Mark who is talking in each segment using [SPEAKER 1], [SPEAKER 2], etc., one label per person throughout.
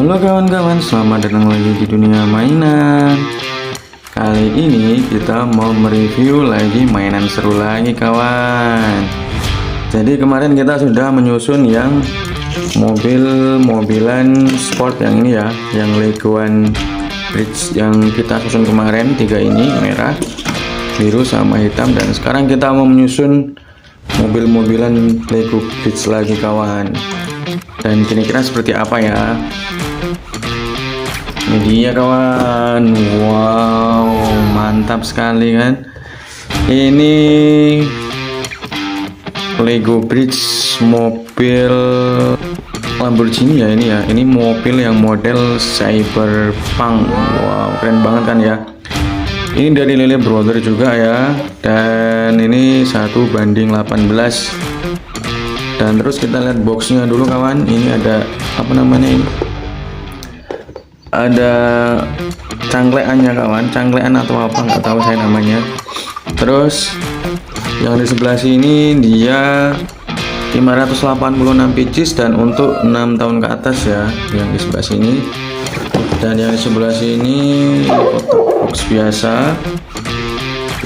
[SPEAKER 1] Halo kawan-kawan, selamat datang lagi di dunia mainan. Kali ini kita mau mereview lagi mainan seru lagi kawan. Jadi kemarin kita sudah menyusun yang mobil-mobilan sport yang ini ya, yang Legoan Bridge yang kita susun kemarin, tiga ini, merah, biru sama hitam. Dan sekarang kita mau menyusun mobil-mobilan Lego Bridge lagi kawan. Dan kira-kira seperti apa ya? Ini dia kawan. Wow, mantap sekali kan. Ini Lego Bridge mobil Lamborghini ya ini ya. Ini mobil yang model cyberpunk. Wow, keren banget kan ya. Ini dari Lele Brother juga ya. Dan ini 1:18. Dan terus kita lihat boxnya dulu kawan. Ini ada apa namanya ini? Ada cangkleannya kawan, cangklean atau apa nggak tahu saya namanya. Terus yang di sebelah sini dia 586 pieces dan untuk 6 tahun ke atas ya, yang di sebelah sini. Dan yang di sebelah sini kotak box biasa.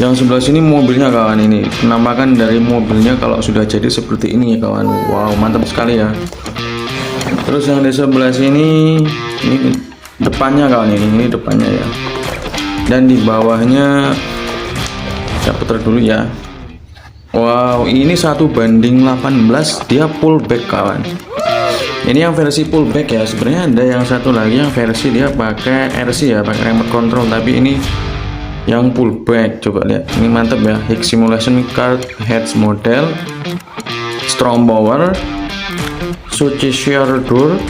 [SPEAKER 1] Yang sebelah sini mobilnya kawan, ini penampakan dari mobilnya kalau sudah jadi seperti ini ya kawan. Wow, mantap sekali ya. Terus yang di sebelah sini ini depannya kawan, ini depannya ya. Dan di bawahnya kita putar dulu ya. Wow, ini 1:18, dia pullback kawan. Ini yang versi pullback ya. Sebenarnya ada yang satu lagi yang versi dia pakai RC ya, pakai remote control, tapi ini yang pullback. Coba lihat, ini mantap ya. High Simulation Card Heads model, Strong Power, Successor Door,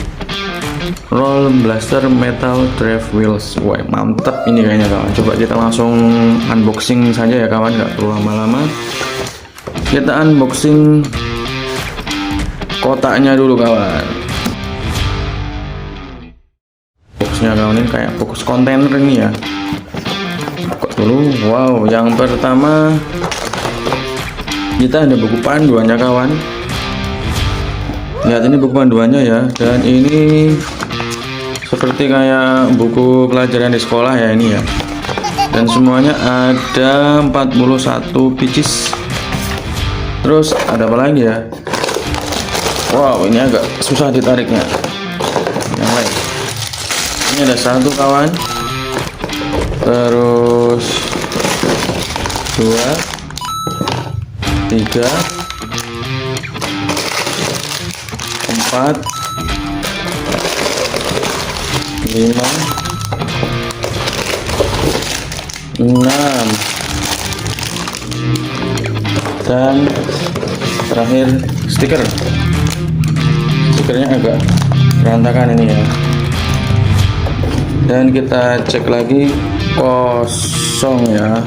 [SPEAKER 1] Roll Blaster Metal Drive Wheels. Wah, mantap ini kayaknya kawan. Coba kita langsung unboxing saja ya kawan, nggak perlu lama-lama. Kita unboxing kotaknya dulu kawan. Boxnya kawan, ini kayak box kontainer ini ya. Dulu, wow, yang pertama kita ada buku panduannya kawan. Lihat ini buku panduannya ya, dan ini seperti kayak buku pelajaran di sekolah ya ini ya. Dan semuanya ada 41 pieces. Terus ada apa lagi ya? Wow, ini agak susah ditariknya. Yang lain, ini ada satu kawan. Terus 2, 3, 4, 5, 6, dan terakhir stikernya agak berantakan ini ya. Dan kita cek lagi, kosong ya.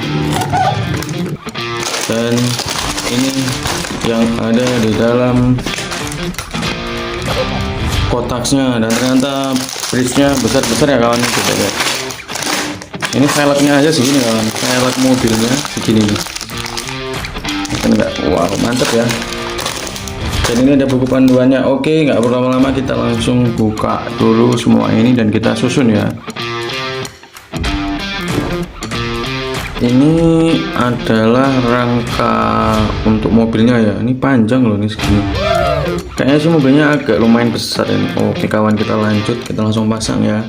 [SPEAKER 1] Dan ini yang ada di dalam kotaknya, dan ternyata bridge-nya besar-besar ya kawan. Kita lihat, ini velgnya aja segini kawan, velg mobilnya segini nih. Kan enggak, wow, mantap ya. Dan ini ada buku panduannya. Oke, nggak perlu lama-lama, kita langsung buka dulu semua ini dan kita susun ya. Ini adalah rangka untuk mobilnya ya. Ini panjang loh, ini segini. Kayaknya sih mobilnya agak lumayan besar ini. Oke kawan, kita lanjut, kita langsung pasang ya.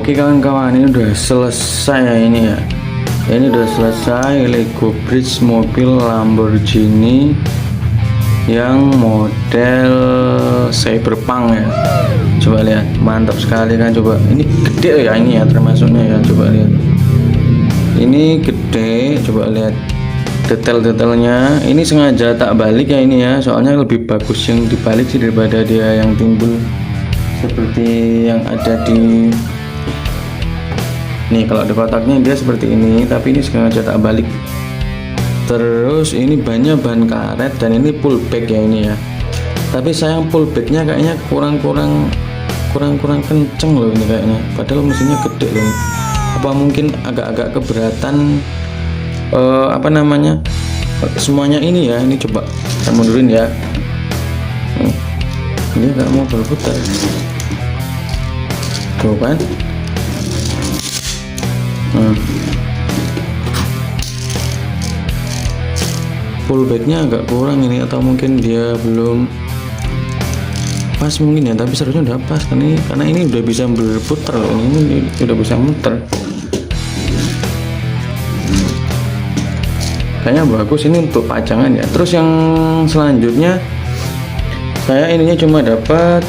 [SPEAKER 1] Oke kawan-kawan, ini udah selesai ya ini ya. Ini udah selesai Lego Bridge mobil Lamborghini yang model cyberpunk ya. Coba lihat, mantap sekali kan. Coba ini gede ya ini ya termasuknya ya. Coba lihat, ini gede. Coba lihat detail-detailnya. Ini sengaja tak balik ya ini ya, soalnya lebih bagus yang dibalik sih daripada dia yang timbul seperti yang ada di nih. Kalau di kotaknya dia seperti ini, tapi ini sengaja tak balik. Terus ini bannya ban karet dan ini pullback ya ini ya. Tapi sayang pullbacknya kayaknya kurang kenceng loh ini kayaknya. Padahal mesinnya gede loh. Apa mungkin agak-agak keberatan apa namanya semuanya ini ya. Ini coba kita mundurin ya. Ini nggak mau berputar. Tuh kan. Pullbacknya agak kurang ini, atau mungkin dia belum pas mungkin ya, tapi seharusnya udah pas kan ini, karena ini udah bisa berputar loh, ini udah bisa muter. Kayaknya bagus ini untuk pajangan ya. Terus yang selanjutnya saya ininya cuma dapat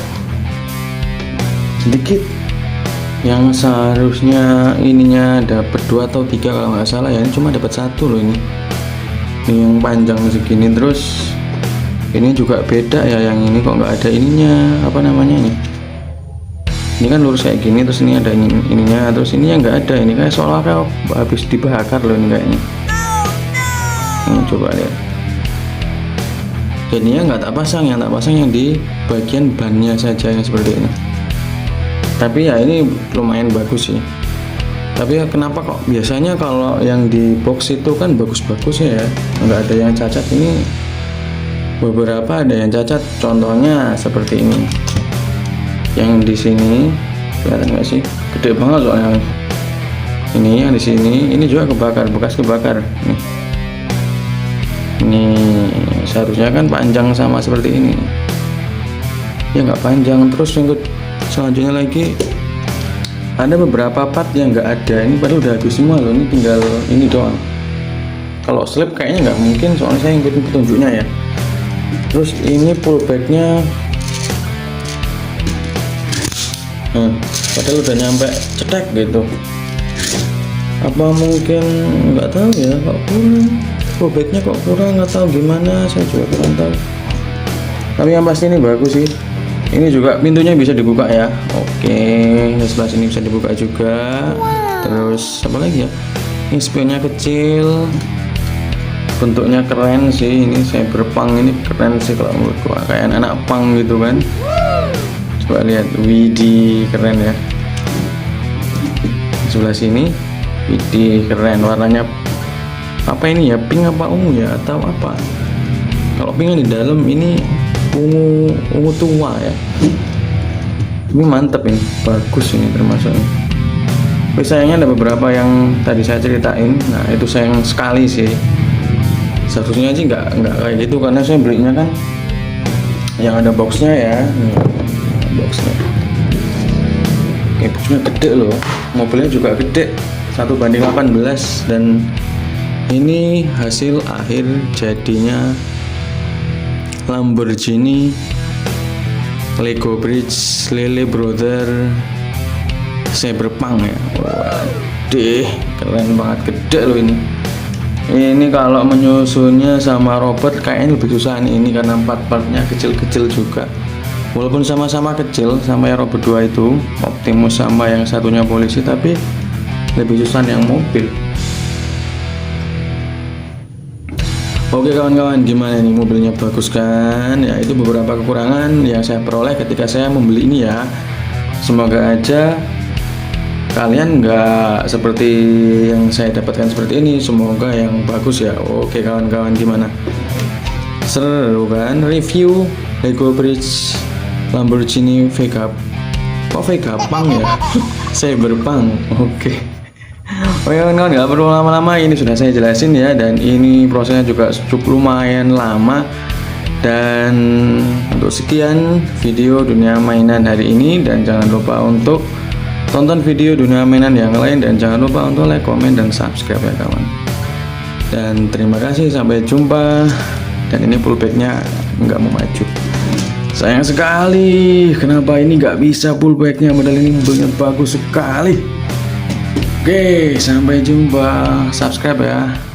[SPEAKER 1] sedikit, yang seharusnya ininya dapat 2 atau 3 kalau nggak salah ya, ini cuma dapat 1 loh ini yang panjang segini. Terus ini juga beda ya, yang ini kok nggak ada ininya, apa namanya ini kan lurus kayak gini, terus ini ada ininya, terus ini yang nggak ada, ini kayak seolah kayak habis dibakar loh ini kayaknya. Ini coba lihat, jadinya nggak tak pasang, yang tak pasang yang di bagian bannya saja yang seperti ini. Tapi ya ini lumayan bagus sih. Tapi ya kenapa kok biasanya kalau yang di box itu kan bagus-bagus ya, nggak ada yang cacat. Ini beberapa ada yang cacat, contohnya seperti ini. Yang di sini kelihatan nggak sih, gede banget soalnya. Ini yang di sini, ini juga kebakar, bekas kebakar nih. Ini seharusnya kan panjang sama seperti ini ya, nggak panjang. Terus yang selanjutnya lagi ada beberapa part yang nggak ada, ini padahal udah habis semua loh, ini tinggal ini doang. Kalau slip kayaknya nggak mungkin, soalnya saya ngikutin petunjuknya ya. Terus ini pullbacknya padahal udah nyampe cetek gitu. Apa mungkin nggak tahu ya, kok kurang pullbacknya, kok kurang, nggak tahu gimana, saya juga kurang tahu. Tapi yang pasti ini bagus sih. Ini juga pintunya bisa dibuka ya. Oke, di sebelah sini bisa dibuka juga. Terus apa lagi ya? Ini spionnya kecil, bentuknya keren sih. Ini cyberpunk, ini keren sih kalau menurutku, kayak anak punk gitu kan. Coba lihat, widih keren ya. Di sebelah sini, widih keren. Warnanya apa ini ya? Pink apa ungu ya? Atau apa? Kalau pink di dalam, ini ungu tua ya. Ini mantep, ini bagus, ini termasuk. Tapi sayangnya ada beberapa yang tadi saya ceritain. Nah itu sayang sekali sih. Seharusnya sih nggak kayak gitu, karena saya belinya kan yang ada boxnya ya. Boxnya, boxnya gede loh. Mobilnya juga gede, 1:18. Dan ini hasil akhir jadinya Lamborghini Lego Bridge Lele Brother Cyberpunk ya. Waduh, keren banget, gede loh ini. Ini kalau menyusunnya sama Robert kayaknya lebih susah nih ini, karena part-partnya kecil-kecil juga. Walaupun sama-sama kecil sama yang Robert 2 itu, Optimus sama yang satunya polisi, tapi lebih susah yang mobil. Oke kawan-kawan, gimana nih mobilnya, bagus kan? Ya itu beberapa kekurangan yang saya peroleh ketika saya membeli ini ya. Semoga aja kalian nggak seperti yang saya dapatkan seperti ini, semoga yang bagus ya. Oke kawan-kawan, gimana? Seru kan review Lego Bridge Lamborghini Vega? Kok Vega Punk ya? Cyberpunk. Oke. Oke kawan-kawan, nggak perlu lama-lama, ini sudah saya jelasin ya, dan ini prosesnya juga cukup lumayan lama. Dan untuk sekian video dunia mainan hari ini, dan jangan lupa untuk tonton video dunia mainan yang lain dan jangan lupa untuk like, komen, dan subscribe ya kawan. Dan terima kasih, sampai jumpa. Dan ini pullbacknya nggak mau maju, sayang sekali. Kenapa ini nggak bisa pullbacknya? Modal ini mobilnya bagus sekali. Oke, sampai jumpa. Subscribe ya.